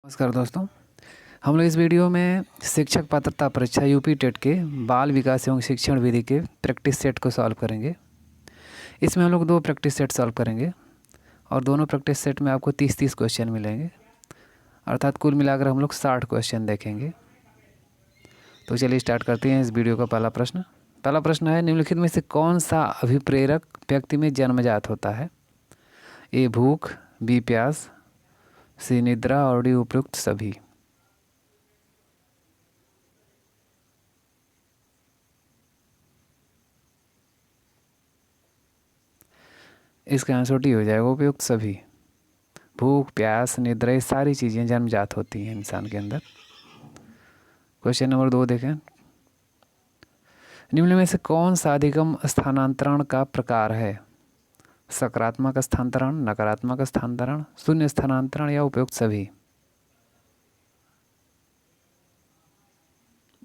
नमस्कार दोस्तों। हम लोग इस वीडियो में शिक्षक पात्रता परीक्षा यूपी टेट के बाल विकास एवं शिक्षण विधि के प्रैक्टिस सेट को सॉल्व करेंगे। इसमें हम लोग 2 प्रैक्टिस सेट सॉल्व करेंगे और दोनों प्रैक्टिस सेट में आपको 30-30 क्वेश्चन मिलेंगे, अर्थात कुल मिलाकर हम लोग 60 क्वेश्चन देखेंगे। तो चलिए स्टार्ट करते हैं इस वीडियो का पहला प्रश्न है, निम्नलिखित में से कौन सा अभिप्रेरक व्यक्ति में जन्मजात होता है? ए भूख, बी प्यास, सी निद्रा और डी उपयुक्त सभी। इसका आंसर डी हो जाएगा, उपयुक्त सभी। भूख, प्यास, निद्रा ये सारी चीज़ें जन्मजात होती हैं इंसान के अंदर। क्वेश्चन नंबर 2 देखें, निम्न में से कौन सा अधिगम स्थानांतरण का प्रकार है? सकारात्मक स्थानांतरण, नकारात्मक स्थानांतरण, शून्य स्थानांतरण या उपयुक्त सभी।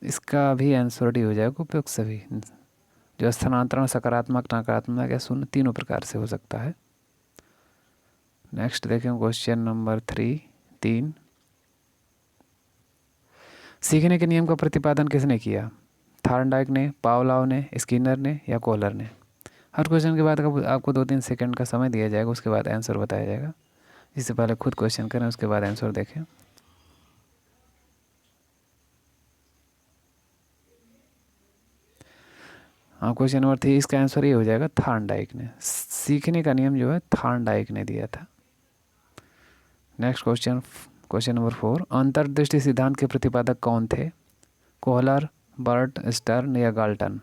इसका भी आंसर डी हो जाएगा, उपयुक्त सभी। जो स्थानांतरण सकारात्मक, नकारात्मक या शून्य तीनों प्रकार से हो सकता है। नेक्स्ट देखें क्वेश्चन नंबर 3। सीखने के नियम का प्रतिपादन किसने किया? थॉर्नडाइक ने, पावलोव ने, स्किनर ने या कोहलर ने। हर क्वेश्चन के बाद आपको 2-3 सेकंड का समय दिया जाएगा, उसके बाद आंसर बताया जाएगा। इससे पहले खुद क्वेश्चन करें, उसके बाद आंसर देखें। हाँ, क्वेश्चन नंबर 3 इसका आंसर ये हो जाएगा, थॉर्नडाइक ने। सीखने का नियम जो है थॉर्नडाइक ने दिया था। नेक्स्ट क्वेश्चन नंबर 4, अंतर्दृष्टि सिद्धांत के प्रतिपादक कौन थे? कोहलर, बर्ट, स्टर्न या गाल्टन।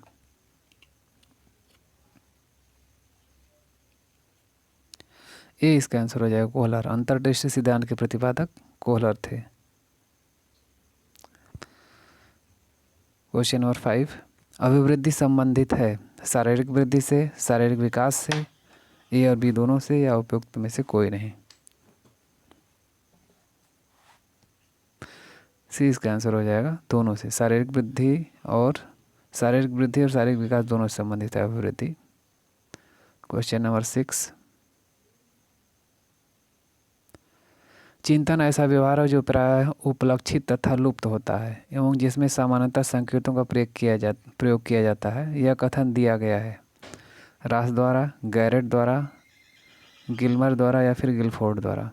ये इसका आंसर हो जाएगा, कोहलर। अंतर्दृष्टि सिद्धांत के प्रतिपादक कोहलर थे। क्वेश्चन नंबर 5, अभिवृद्धि संबंधित है शारीरिक वृद्धि से, शारीरिक विकास से, ए और बी दोनों से या उपयुक्त में से कोई नहीं। सी इसका आंसर हो जाएगा, दोनों से। शारीरिक वृद्धि और शारीरिक विकास दोनों से संबंधित है अभिवृद्धि। क्वेश्चन नंबर 6, चिंतन ऐसा व्यवहार है जो प्रायः उपलक्षित तथा लुप्त होता है एवं जिसमें सामान्यतः संकेतों का प्रयोग किया जाता है। यह कथन दिया गया है रास द्वारा, गैरेट द्वारा, गिल्मर द्वारा या फिर गिलफोर्ड द्वारा।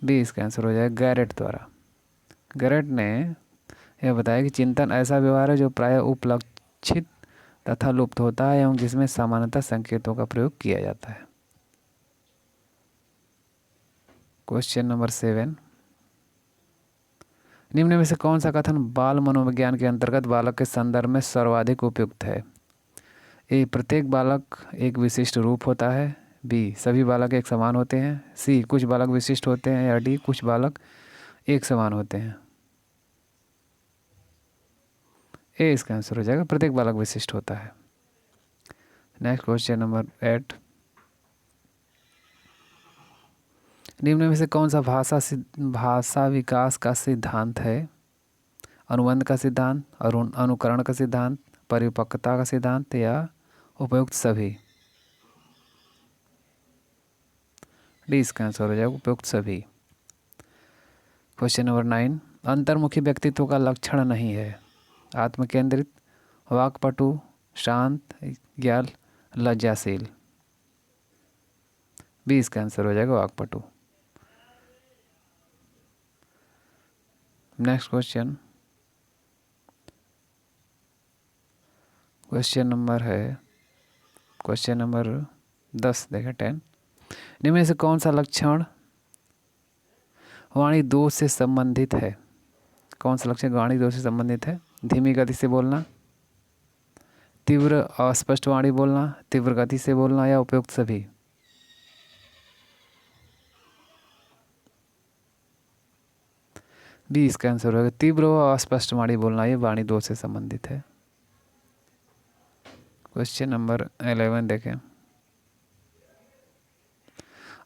बी इसका आंसर हो जाएगा, गैरेट द्वारा। गैरेट ने यह बताया कि चिंतन ऐसा व्यवहार है जो प्रायः उपलक्षित तथा लुप्त होता है एवं जिसमें सामान्यतः संकेतों का प्रयोग किया जाता है। क्वेश्चन नंबर 7, निम्न में से कौन सा कथन बाल मनोविज्ञान के अंतर्गत बालक के संदर्भ में सर्वाधिक उपयुक्त है? ए, प्रत्येक बालक एक विशिष्ट रूप होता है, बी, सभी बालक एक समान होते हैं, सी, कुछ बालक विशिष्ट होते हैं या डी, कुछ बालक एक समान होते हैं। ए इसका आंसर हो जाएगा, प्रत्येक बालक विशिष्ट होता है। नेक्स्ट क्वेश्चन नंबर 8, निम्न में से कौन सा भाषा विकास का सिद्धांत है? अनुबंध का सिद्धांत, अनुकरण का सिद्धांत, परिपक्वता का सिद्धांत या उपयुक्त सभी। डी इसका आंसर हो जाएगा, उपयुक्त सभी। क्वेश्चन नंबर 9, अंतर्मुखी व्यक्तित्व का लक्षण नहीं है? आत्मकेंद्रित, वाक्पटु, शांत या लज्जाशील। बी इसका आंसर हो जाएगा, वाक्पटु। नेक्स्ट क्वेश्चन नंबर 10 देखें, 10, निम्न में से कौन सा लक्षण वाणी दोष से संबंधित है? कौन सा लक्षण वाणी दोष से संबंधित है? धीमी गति से बोलना, तीव्र अस्पष्ट वाणी बोलना, तीव्र गति से बोलना या उपयुक्त सभी। बी इसका आंसर होगा, तीव्र व अस्पष्ट वाणी बोलना, ये वाणी दोष से संबंधित है। क्वेश्चन नंबर 11 देखें,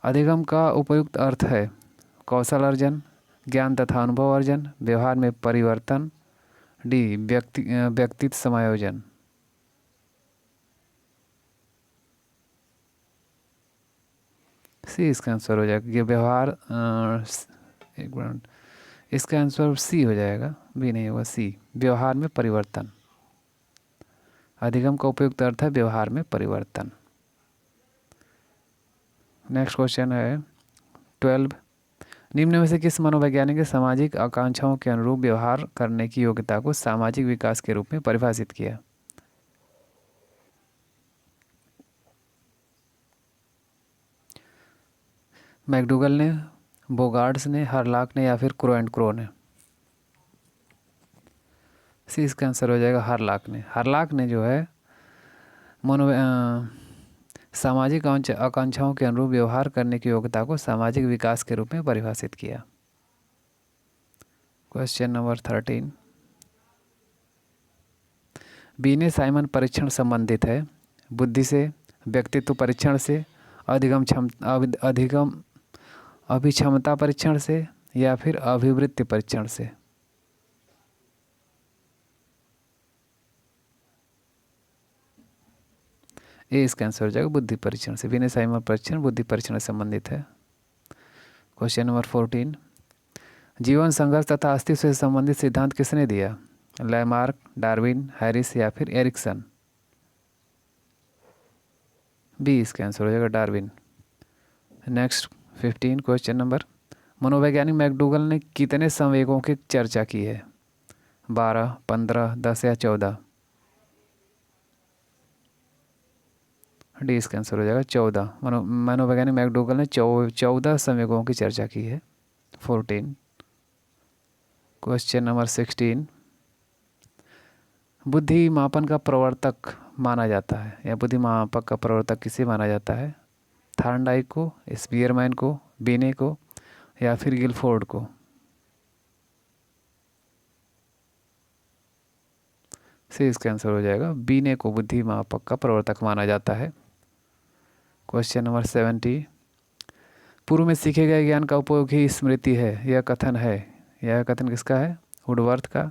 अधिगम का उपयुक्त अर्थ है कौशल अर्जन, ज्ञान तथा अनुभव अर्जन, व्यवहार में परिवर्तन, डी, व्यक्तित्व समायोजन। सी इसका आंसर हो जाएगा। ये व्यवहार एक मिनट, इसका आंसर सी हो जाएगा, बी नहीं होगा, सी। व्यवहार में परिवर्तन, अधिगम का उपयुक्त अर्थ है व्यवहार में परिवर्तन। नेक्स्ट क्वेश्चन है 12। निम्न में से किस मनोवैज्ञानिक ने सामाजिक आकांक्षाओं के अनुरूप व्यवहार करने की योग्यता को सामाजिक विकास के रूप में परिभाषित किया? मैकडूगल ने, बोगार्ड्स ने, हरलाक ने या फिर क्रो एंड क्रो ने? सी इसका आंसर हो जाएगा हरलाक ने। हरलाक ने जो है सामाजिक आकांक्षाओं के अनुरूप व्यवहार करने की योग्यता को सामाजिक विकास के रूप में परिभाषित किया। Question number 13। बीने साइमन परीक्षण संबंधित है बुद्धि से, व्यक्तित्व परीक्षण से, अधिगम अभिक्षमता परीक्षण से या फिर अभिवृत्ति परीक्षण से? ये इसका आंसर हो जाएगा बुद्धि परीक्षण से। बीने साइमन परीक्षण बुद्धि परीक्षण से संबंधित है। Question number 14। जीवन संघर्ष तथा अस्तित्व से संबंधित सिद्धांत किसने दिया? लैमार्क, डार्विन, हैरिस या फिर एरिक्सन? बी इसका आंसर हो जाएगा डार्विन। Next 15 question number. मनोवैज्ञानिक मैकडूगल ने कितने संवेगों की चर्चा की है? 12, 15, 10 या 14? डी इसका आंसर हो जाएगा 14। मनोवैज्ञानिक मैकडूगल ने 14 संवेगों की चर्चा की है। 14। Question number 16। बुद्धि मापन का प्रवर्तक माना जाता है या बुद्धि मापक का प्रवर्तक किसे माना जाता है? थॉर्नडाइक को, स्पीयरमैन को, बीने को या फिर गिलफोर्ड को? से इसका आंसर हो जाएगा बीने को बुद्धि मापक का प्रवर्तक माना जाता है। Question number 70। पूर्व में सीखे गए ज्ञान का उपयोग ही स्मृति है, यह कथन है, यह कथन किसका है? वुडवर्थ का,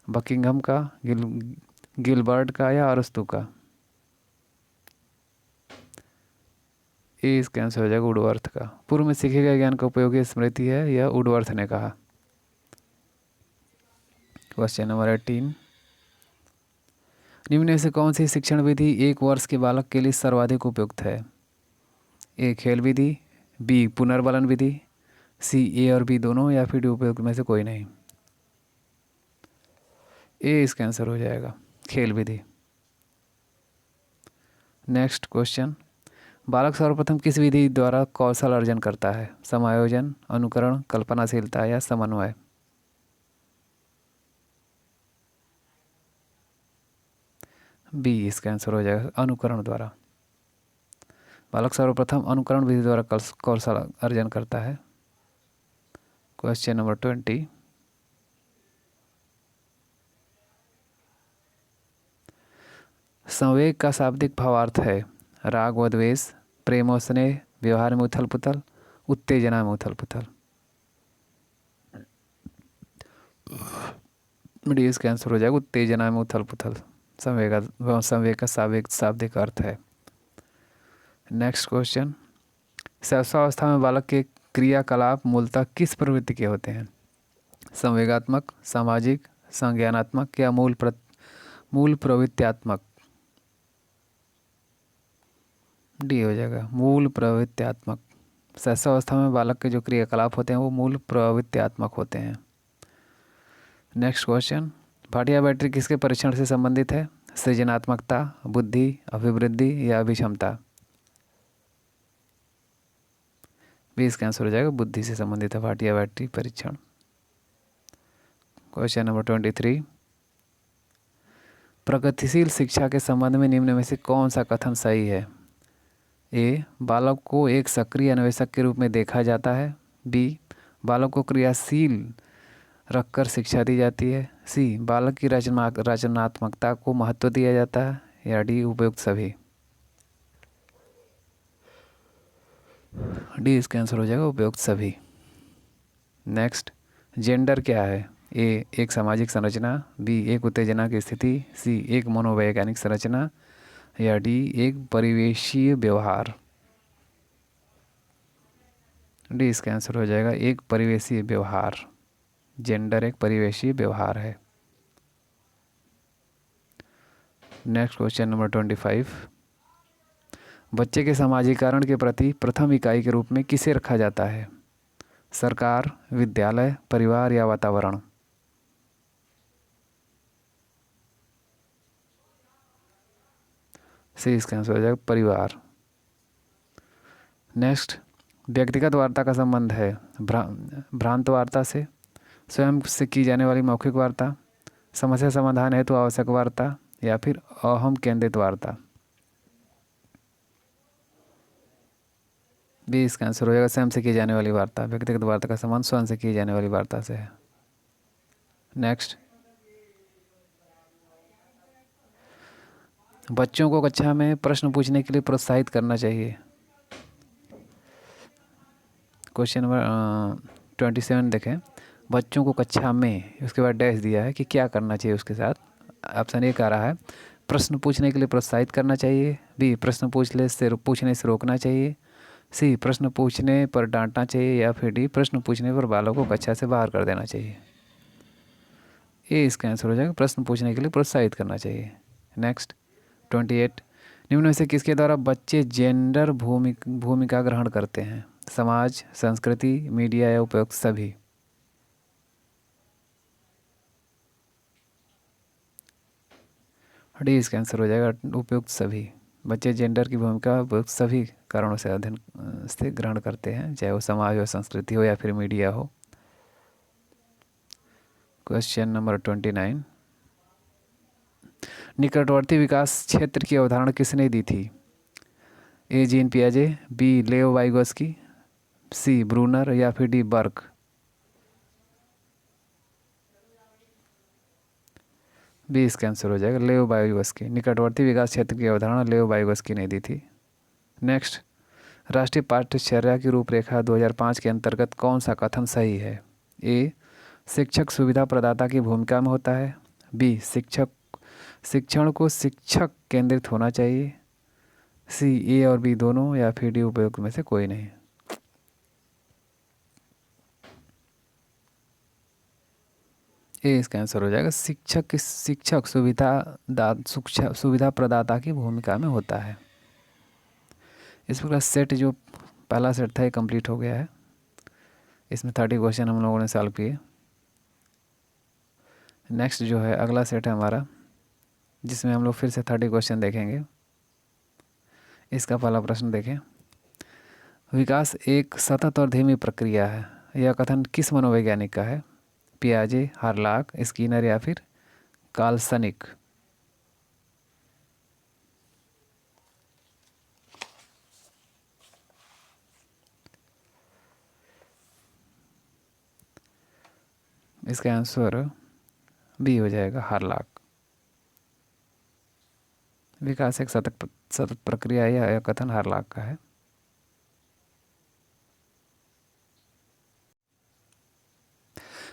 बकिंघम का, गिलबर्ट का या अरस्तु का? ये इसका आंसर हो जाएगा वुडवर्थ का। पूर्व में सीखे गए ज्ञान का उपयोग ही स्मृति है, यह वुडवर्थ ने कहा। Question number 18। निम्न में से कौन सी शिक्षण विधि 1 वर्ष के बालक के लिए सर्वाधिक उपयुक्त है? ए खेल विधि, बी पुनर्बलन विधि, सी ए और बी दोनों या फिर डी उपयुक्त में से कोई नहीं? ए इसका आंसर हो जाएगा खेल विधि। Next question. बालक सर्वप्रथम किस विधि द्वारा कौशल अर्जन करता है? समायोजन, अनुकरण, कल्पनाशीलता या समन्वय? बी इसका आंसर हो जाएगा अनुकरण द्वारा। बालक सर्वप्रथम अनुकरण विधि द्वारा कौशल अर्जन करता है। Question number 20। संवेग का शाब्दिक भावार्थ है राग व द्वेष, प्रेम और स्नेह, व्यवहार में उथल पुथल, उत्तेजना में उथल पुथल? डी इसका आंसर हो जाएगा उत्तेजना में उथल पुथल। संवेग का शाब्दिक अर्थ है। Next question. शैशवावस्था में बालक के क्रियाकलाप मूलतः किस प्रवृत्ति के होते हैं? संवेगात्मक, सामाजिक, संज्ञानात्मक या मूल प्रवृत्त्यात्मक? डी हो जाएगा मूल प्रवृत्त्यात्मक। शैशवावस्था में बालक के जो क्रियाकलाप होते हैं वो मूल प्रवृत्त्यात्मक होते हैं। Next question. भाटिया बैटरी किसके परीक्षण से संबंधित है? सृजनात्मकता, बुद्धि, अभिवृद्धि या अभिक्षमता? भी इसका आंसर हो जाएगा बुद्धि से संबंधित है भाटिया बैटरी परीक्षण। Question number 23। प्रगतिशील शिक्षा के संबंध में निम्न में से कौन सा कथन सही है? ए बालक को एक सक्रिय अन्वेषक के रूप में देखा जाता है, बी बालक को क्रियाशील रखकर शिक्षा दी जाती है, सी बालक की रचनात्मकता को महत्व दिया जाता है या डी उपयुक्त सभी? डी इसका आंसर हो जाएगा उपयुक्त सभी। नेक्स्ट। जेंडर क्या है? ए एक सामाजिक संरचना, बी एक उत्तेजना की स्थिति, सी एक मनोवैज्ञानिक संरचना या डी एक परिवेशीय व्यवहार? डी इसका आंसर हो जाएगा एक परिवेशीय व्यवहार। जेंडर एक परिवेशीय व्यवहार है। Next question number 25। बच्चे के समाजीकरण के प्रति प्रथम इकाई के रूप में किसे रखा जाता है? सरकार, विद्यालय, परिवार या वातावरण? सही इसका आंसर हो जाएगा परिवार। नेक्स्ट, व्यक्तिगत वार्ता का संबंध है भ्रांत वार्ता से, स्वयं से की जाने वाली मौखिक वार्ता, समस्या समाधान हेतु आवश्यक वार्ता या फिर अहम केंद्रित वार्ता? बी इसका आंसर हो जाएगा स्वयं से की जाने वाली वार्ता। व्यक्तिगत वार्ता का संबंध स्वयं से की जाने वाली वार्ता से है। नेक्स्ट, बच्चों को कक्षा में प्रश्न पूछने के लिए प्रोत्साहित करना चाहिए। क्वेश्चन नंबर 27 देखें। बच्चों को कक्षा में, उसके बाद डैश दिया है कि क्या करना चाहिए उसके साथ। ऑप्शन ए कह रहा है प्रश्न पूछने के लिए प्रोत्साहित करना चाहिए, बी प्रश्न पूछने से रोकना चाहिए, सी प्रश्न पूछने पर डांटना चाहिए या फिर डी प्रश्न पूछने पर बालक को कक्षा से बाहर कर देना चाहिए। ए इसका आंसर हो जाएगा प्रश्न पूछने के लिए प्रोत्साहित करना चाहिए। नेक्स्ट 28। निम्न में से किसके द्वारा बच्चे जेंडर भूमिका ग्रहण करते हैं? समाज, संस्कृति, मीडिया या उपयुक्त सभी? डी इसका आंसर हो जाएगा उपयुक्त सभी। बच्चे जेंडर की भूमिका उपयुक्त सभी कारणों से अध्ययन से ग्रहण करते हैं, चाहे वो समाज हो, संस्कृति हो या फिर मीडिया हो। Question number 29। निकटवर्ती विकास क्षेत्र की अवधारणा किसने दी थी? ए जीन पियाजे, बी लेओ वाइगोस्की, सी ब्रूनर या फिर डी बर्क? बी इसका आंसर हो जाएगा लेओ वाइगोस्की। निकटवर्ती विकास क्षेत्र की अवधारणा लेओ वाइगोस्की ने दी थी। नेक्स्ट, राष्ट्रीय पाठ्यचर्या की रूपरेखा 2005 के अंतर्गत कौन सा कथन सही है? ए शिक्षक सुविधा प्रदाता की भूमिका में होता है, बी शिक्षण को शिक्षक केंद्रित होना चाहिए, सी ए और बी दोनों या फिर डी उपयुक्त में से कोई नहीं? ए इसका आंसर हो जाएगा शिक्षक सुविधा प्रदाता की भूमिका में होता है। इस प्रकार सेट जो पहला सेट था ये कंप्लीट हो गया है। इसमें 30 क्वेश्चन हम लोगों ने सॉल्व किए। नेक्स्ट जो है अगला सेट है हमारा, जिसमें हम लोग फिर से 30 क्वेश्चन देखेंगे। इसका पहला प्रश्न देखें। विकास एक सतत और धीमी प्रक्रिया है, यह कथन किस मनोवैज्ञानिक का है? पियाजे, हार्लाक, स्किनर या फिर काल्सनिक? इसका आंसर बी हो जाएगा हार्लाक। विकास एक सतत प्रक्रिया है, यह कथन हार्लाक का है।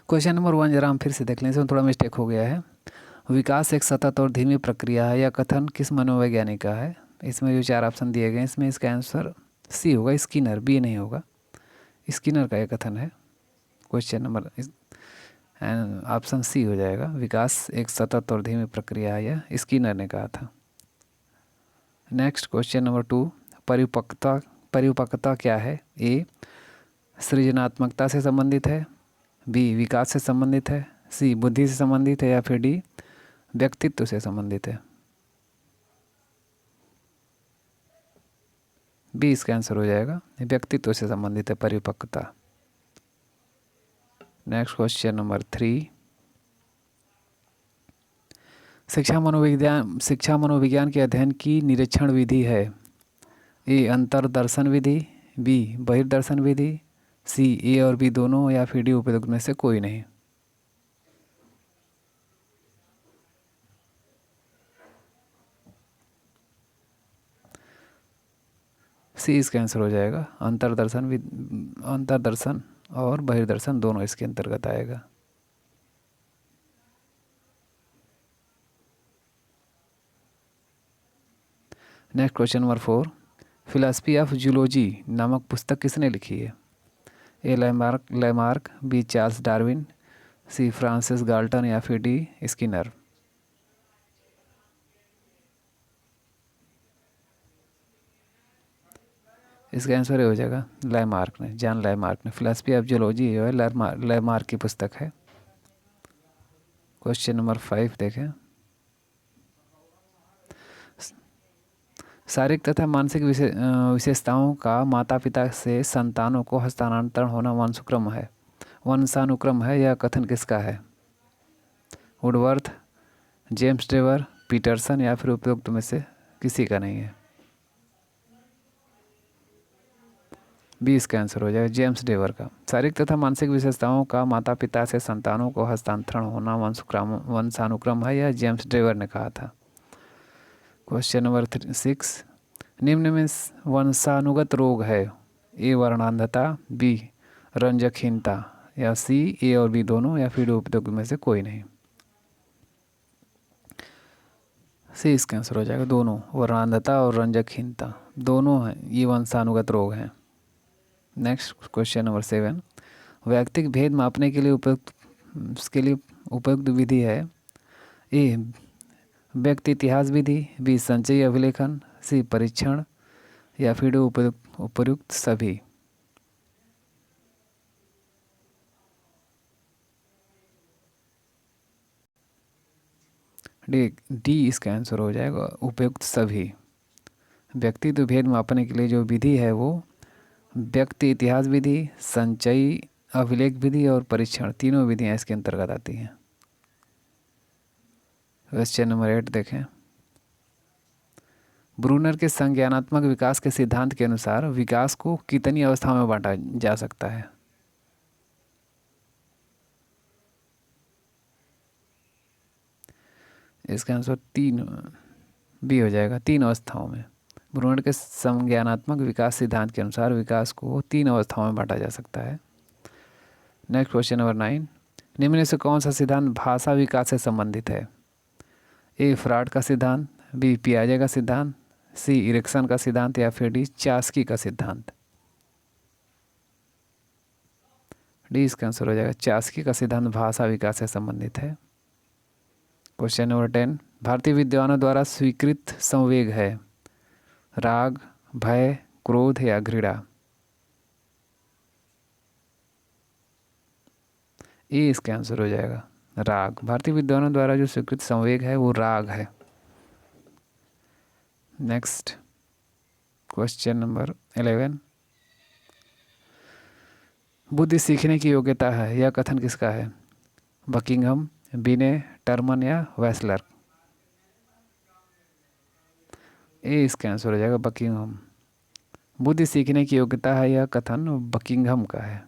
क्वेश्चन नंबर 1 जरा हम फिर से देख लें, इसमें थोड़ा मिस्टेक हो गया है। विकास एक सतत और धीमी प्रक्रिया है, यह कथन किस मनोवैज्ञानिक का है? इसमें जो 4 ऑप्शन दिए गए हैं इसमें इसका आंसर सी होगा, स्किनर। बी नहीं होगा, स्किनर का यह कथन है। क्वेश्चन नंबर ऑप्शन सी हो जाएगा। विकास एक सतत और धीमी प्रक्रिया है, यह स्किनर ने कहा था। Next question number 2। परिपक्वता क्या है? ए सृजनात्मकता से संबंधित है, बी विकास से संबंधित है, सी बुद्धि से संबंधित है या फिर डी व्यक्तित्व से संबंधित है? बी इसका आंसर हो जाएगा व्यक्तित्व से संबंधित है परिपक्वता। Next question number 3। शिक्षा मनोविज्ञान के अध्ययन की निरीक्षण विधि है? ए अंतर्दर्शन विधि, बी बहिर्दर्शन विधि, सी ए और बी दोनों या फिर डी उपयुक्त में से कोई नहीं? सी इसका आंसर हो जाएगा अंतर्दर्शन और बहिर्दर्शन दोनों इसके अंतर्गत आएगा। Next question number 4। Philosophy of zoology नामक पुस्तक किसने लिखी है? ए लैमार्क, बी चार्ल्स डार्विन, सी फ्रांसिस गाल्टन या फिर डी स्किनर। इसका आंसर ये हो जाएगा लैमार्क ने, जॉन लैमार्क ने। फिलॉसफी ऑफ जियोलॉजी जो है लैमार्क की पुस्तक है। क्वेश्चन नंबर 5 देखें। शारीरिक तथा मानसिक विशेषताओं का माता पिता से संतानों को हस्तांतरण होना वंशानुक्रम है, यह कथन किसका है? वुडवर्थ, जेम्स ड्रेवर, पीटरसन या फिर उपयुक्त में से किसी का नहीं है। बी इसका आंसर हो जाएगा जेम्स ड्रेवर का। शारीरिक तथा मानसिक विशेषताओं का माता पिता से संतानों को हस्तांतरण होना वंशानुक्रम है, यह जेम्स ड्रेवर ने कहा था। क्वेश्चन नंबर 6, निम्न में वंशानुगत रोग है? ए वर्णांधता, बी रंजकहीनता या सी ए और बी दोनों या फिर उपयुक्त में से कोई नहीं। सी इसका आंसर हो जाएगा दोनों, वर्णांधता और रंजकहीनता दोनों हैं, ये वंशानुगत रोग हैं। नेक्स्ट क्वेश्चन नंबर 7, वैयक्तिक भेद मापने के लिए उपयुक्त विधि है? ए व्यक्ति इतिहास विधि, बी संचयी अभिलेखन, सी परीक्षण या फिर उपयुक्त सभी। डी इसका आंसर हो जाएगा उपयुक्त सभी। व्यक्तित्व भेद मापने के लिए जो विधि है वो व्यक्ति इतिहास विधि, संचयी अभिलेख विधि और परीक्षण, तीनों विधियां इसके अंतर्गत आती हैं। क्वेश्चन नंबर 8 देखें। ब्रूनर के संज्ञानात्मक विकास के सिद्धांत के अनुसार विकास को कितनी अवस्थाओं में बांटा जा सकता है? इसका आंसर 3 बी हो जाएगा, 3 अवस्थाओं में। ब्रूनर के संज्ञानात्मक विकास सिद्धांत के अनुसार विकास को 3 अवस्थाओं में बांटा जा सकता है। नेक्स्ट क्वेश्चन नंबर 9, निम्न में से कौन सा सिद्धांत भाषा विकास से संबंधित है? ए फ्राड का सिद्धांत, बी पियाजे का सिद्धांत, सी इरिक्सन का सिद्धांत या फिर डी चास्की का सिद्धांत। डी इसका आंसर हो जाएगा चास्की का सिद्धांत भाषा विकास से संबंधित है। क्वेश्चन नंबर 10, भारतीय विद्वानों द्वारा स्वीकृत संवेग है? राग, भय, क्रोध या घृणा। ये इसका आंसर हो जाएगा राग। भारतीय विद्वानों द्वारा जो स्वीकृत संवेग है वो राग है। नेक्स्ट क्वेश्चन नंबर 11, बुद्धि सीखने की योग्यता है, यह कथन किसका है? बकिंघम, बिने, टर्मन या वेस्लर। ए इसका आंसर हो जाएगा बकिंघम। बुद्धि सीखने की योग्यता है, यह कथन बकिंघम का है,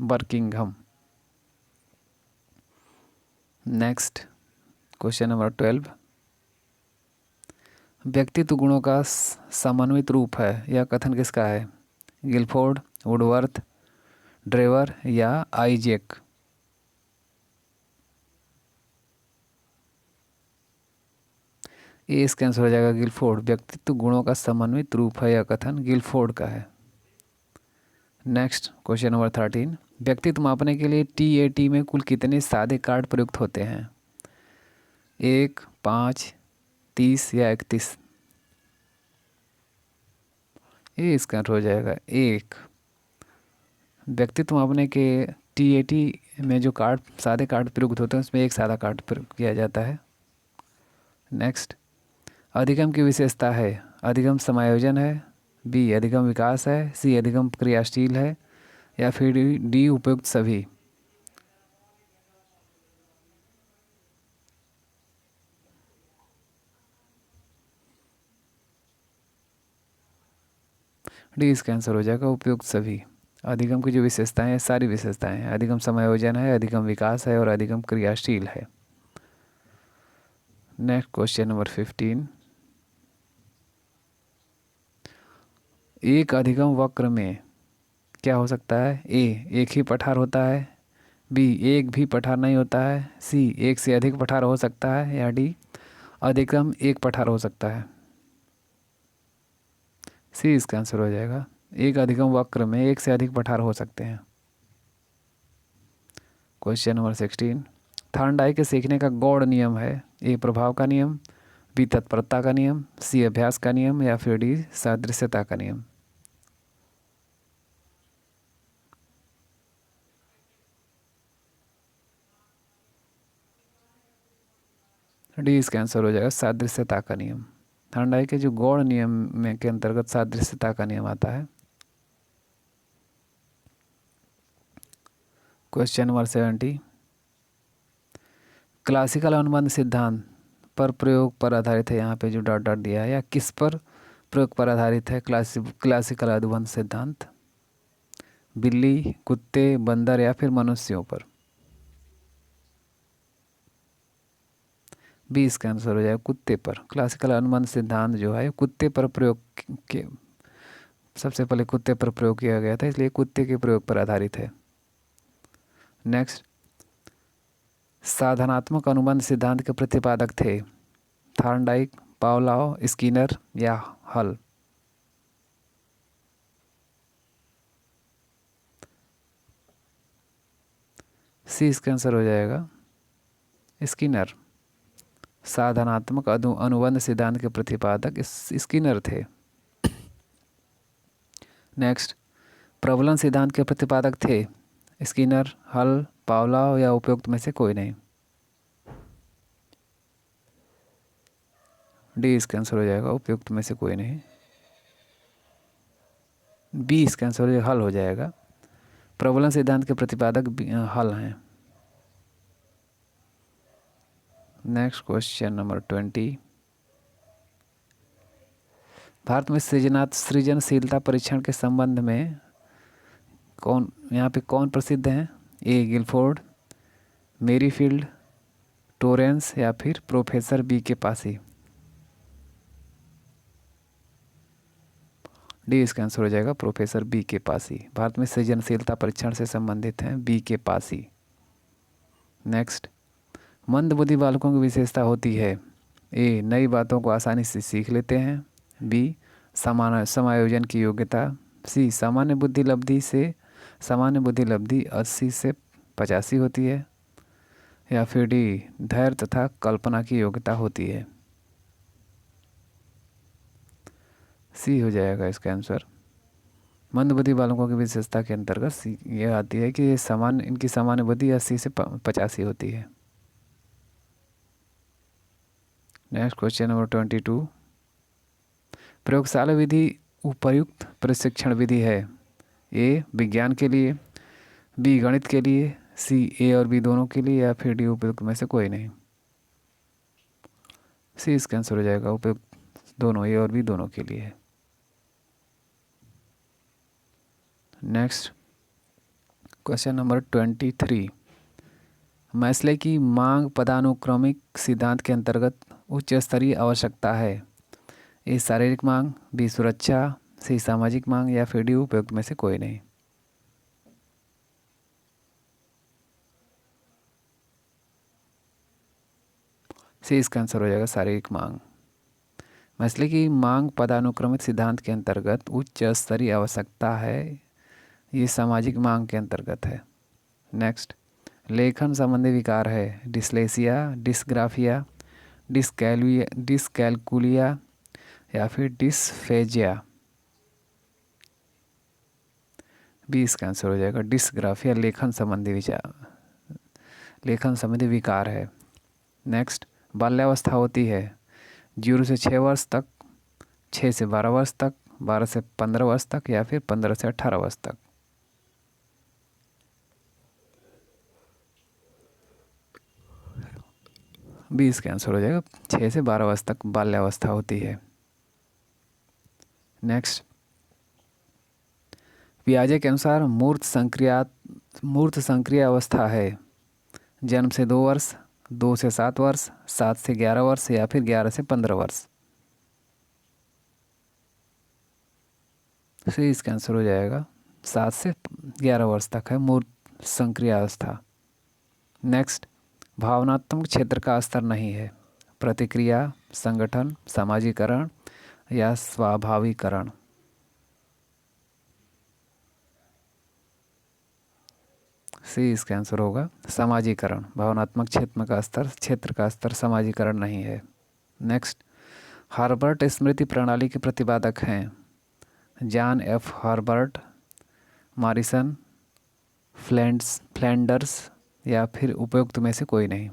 बर्किंघम। नेक्स्ट क्वेश्चन नंबर 12, व्यक्तित्व गुणों का समन्वित रूप है, यह कथन किसका है? गिलफोर्ड, वुडवर्थ, ड्रेवर या आइजैक। ये इसका आंसर हो जाएगा गिलफोर्ड। व्यक्तित्व गुणों का समन्वित रूप है, यह कथन गिलफोर्ड का है। नेक्स्ट क्वेश्चन नंबर 13, व्यक्तित्व मापने के लिए TAT में कुल कितने सादे कार्ड प्रयुक्त होते हैं? 1, 5, 30 या 31। ये इसका आंसर हो जाएगा 1। व्यक्तित्व मापने के TAT में जो सादे कार्ड प्रयुक्त होते हैं उसमें एक सादा कार्ड प्रयुक्त किया जाता है। नेक्स्ट, अधिगम की विशेषता है? अधिगम समायोजन है, बी अधिगम विकास है, सी अधिगम क्रियाशील है या फिर डी उपयुक्त सभी। डी इसका आंसर हो जाएगा उपयुक्त सभी। अधिगम की जो विशेषताएं हैं सारी विशेषताएं हैं, अधिगम समायोजन है, अधिगम विकास है और अधिगम क्रियाशील है। नेक्स्ट क्वेश्चन नंबर 15, एक अधिगम वक्र में क्या हो सकता है? ए एक ही पठार होता है, बी एक भी पठार नहीं होता है, सी एक से अधिक पठार हो सकता है या डी अधिकतम एक पठार हो सकता है। सी इसका आंसर हो जाएगा एक अधिगम वक्र में एक से अधिक पठार हो सकते हैं। क्वेश्चन नंबर 16, थॉर्नडाइक के सीखने का गौड़ नियम है। ए प्रभाव का नियम, बी तत्परता का नियम, सी अभ्यास का नियम या फिर डी सादृश्यता का नियम। डी इसका आंसर हो जाएगा सादृश्यता का नियम। थॉर्नडाइक के जो गौड़ नियम में के अंतर्गत सादृश्यता का नियम आता है। क्वेश्चन नंबर 70, क्लासिकल अनुबंध सिद्धांत पर प्रयोग पर आधारित है। यहाँ पे जो डॉट डॉट दिया है, या किस पर प्रयोग पर आधारित है क्लासिकल अनुबंध सिद्धांत? बिल्ली, कुत्ते, बंदर या फिर मनुष्यों पर? बी इसका आंसर हो जाएगा कुत्ते पर। क्लासिकल अनुबंध सिद्धांत जो है कुत्ते पर प्रयोग के सबसे पहले कुत्ते पर प्रयोग किया गया था, इसलिए कुत्ते के प्रयोग पर आधारित है। नेक्स्ट, साधनात्मक अनुबंध सिद्धांत के प्रतिपादक थे थॉर्नडाइक, पावलोव, स्किनर या हल? सी इसका आंसर हो जाएगा स्किनर। साधनात्मक अनुबंध सिद्धांत के प्रतिपादक स्किनर थे। नेक्स्ट, प्रबलन सिद्धांत के प्रतिपादक थे स्किनर, हल, पावलोव या उपयुक्त में से कोई नहीं? डी इसका आंसर हो जाएगा उपयुक्त में से कोई नहीं। बी इसका आंसर हल हो जाएगा। प्रबलन सिद्धांत के प्रतिपादक हल हैं। नेक्स्ट क्वेश्चन नंबर 20, भारत में सृजनशीलता परीक्षण के संबंध में कौन प्रसिद्ध हैं? ए गिलफोर्ड, मेरीफील्ड, टोरेंस या फिर प्रोफेसर बी के पासी? डी इसका आंसर हो जाएगा प्रोफेसर बी के पासी। भारत में सृजनशीलता परीक्षण से संबंधित हैं बी के पासी। नेक्स्ट, मंदबुद्धि बालकों की विशेषता होती है। ए नई बातों को आसानी से सीख लेते हैं, बी समायोजन की योग्यता, सी सामान्य बुद्धि लब्धि 80 से 85 होती है, या फिर डी धैर्य तथा कल्पना की योग्यता होती है? सी हो जाएगा इसका आंसर। मंदबुद्धि बालकों की विशेषता के अंतर्गत ये आती है कि इनकी सामान्य बुद्धि 80 से 85 होती है। नेक्स्ट क्वेश्चन नंबर 22, प्रयोगशाला विधि उपयुक्त प्रशिक्षण विधि है। ए विज्ञान के लिए, बी गणित के लिए, सी ए और बी दोनों के लिए, या फिर डी उपयुक्त में से कोई नहीं? सी इसका आंसर हो जाएगा उपयुक्त दोनों, ए और बी दोनों के लिए है। नेक्स्ट क्वेश्चन नंबर 23, मैस्ले की मांग पदानुक्रमिक सिद्धांत के अंतर्गत उच्च स्तरीय आवश्यकता है। ए शारीरिक मांग, बी सुरक्षा, सी सामाजिक मांग, या फिर डी उपयुक्त में से कोई नहीं? सी इसका आंसर हो जाएगा शारीरिक मांग। मैस्ले की मांग पदानुक्रमित सिद्धांत के अंतर्गत उच्च स्तरीय आवश्यकता है, ये सामाजिक मांग के अंतर्गत है। नेक्स्ट, लेखन संबंधी विकार है डिस्लेसिया, डिस्ग्राफिया, डिसकैलकुलिया या फिर डिस्फेजिया? बी इसका आंसर हो जाएगा डिस्ग्राफिया लेखन संबंधी विकार है। नेक्स्ट, बाल्यावस्था होती है 0 से 6 वर्ष तक, 6 से 12 वर्ष तक, 12 से 15 वर्ष तक, या फिर 15 से 18 वर्ष तक? बी इसका आंसर हो जाएगा 6 से 12 वर्ष तक बाल्यावस्था होती है। नेक्स्ट, पियाजे के अनुसार मूर्त संक्रिय अवस्था है जन्म से 2 वर्ष, 2 से 7 वर्ष, 7 से 11 वर्ष, या फिर 11 से 15 वर्ष? तो इसका आंसर हो जाएगा 7 से 11 वर्ष तक है मूर्त संक्रिय अवस्था। नेक्स्ट, भावनात्मक क्षेत्र का स्तर नहीं है, प्रतिक्रिया, संगठन, सामाजिकरण या सी इसका आंसर होगा समाजीकरण। भावनात्मक क्षेत्र का स्तर समाजीकरण नहीं है। नेक्स्ट, हार्वर्ड स्मृति प्रणाली के प्रतिपादक हैं John F Harvard, Morrison, Flanders या फिर उपयुक्त में से कोई नहीं।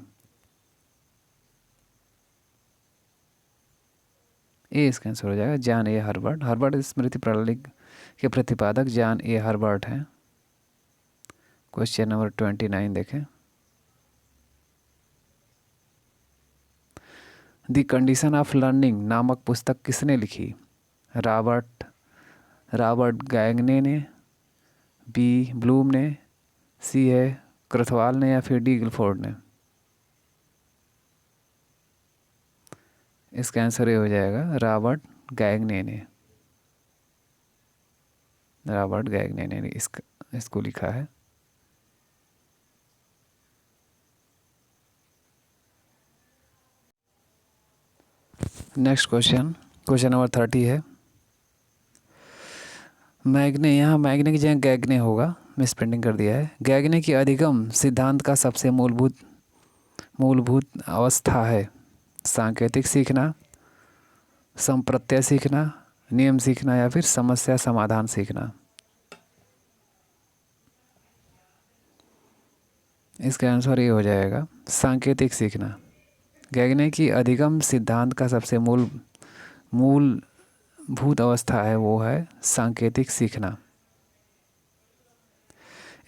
ए इसका आंसर हो जाएगा जॉन ए हार्वर्ड। हार्वर्ड स्मृति प्रणाली के प्रतिपादक जॉन ए हार्वर्ड हैं। क्वेश्चन नंबर 29 देखें। द कंडीशन ऑफ लर्निंग नामक पुस्तक किसने लिखी? रॉबर्ट गैगने ने, बी ब्लूम ने, सी है क्रथवाल ने या फिर डी गिलफोर्ड ने। इसका आंसर ये हो जाएगा रॉबर्ट गैगने ने इसको लिखा है। नेक्स्ट क्वेश्चन नंबर 30 है। मैग्ने की जगह गैगने होगा, मिस प्रिंटिंग कर दिया है। गैगने की अधिगम सिद्धांत का सबसे मूलभूत अवस्था है सांकेतिक सीखना, संप्रत्यय सीखना, नियम सीखना या फिर समस्या समाधान सीखना। इसका आंसर ये हो जाएगा सांकेतिक सीखना। गैगने की अधिगम सिद्धांत का सबसे मूलभूत अवस्था है वो है सांकेतिक सीखना।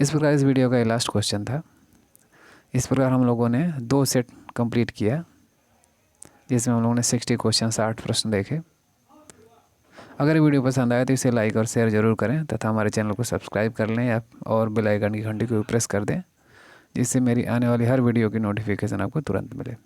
इस प्रकार इस वीडियो का ये लास्ट क्वेश्चन था। इस प्रकार हम लोगों ने 2 सेट कंप्लीट किया जिसमें हम लोगों ने 60 क्वेश्चन 60 प्रश्न देखे। अगर वीडियो पसंद आए तो इसे लाइक और शेयर ज़रूर करें तथा हमारे चैनल को सब्सक्राइब कर लें और बेल आइकन की घंटी को प्रेस कर दें जिससे मेरी आने वाली हर वीडियो की नोटिफिकेशन आपको तुरंत मिले।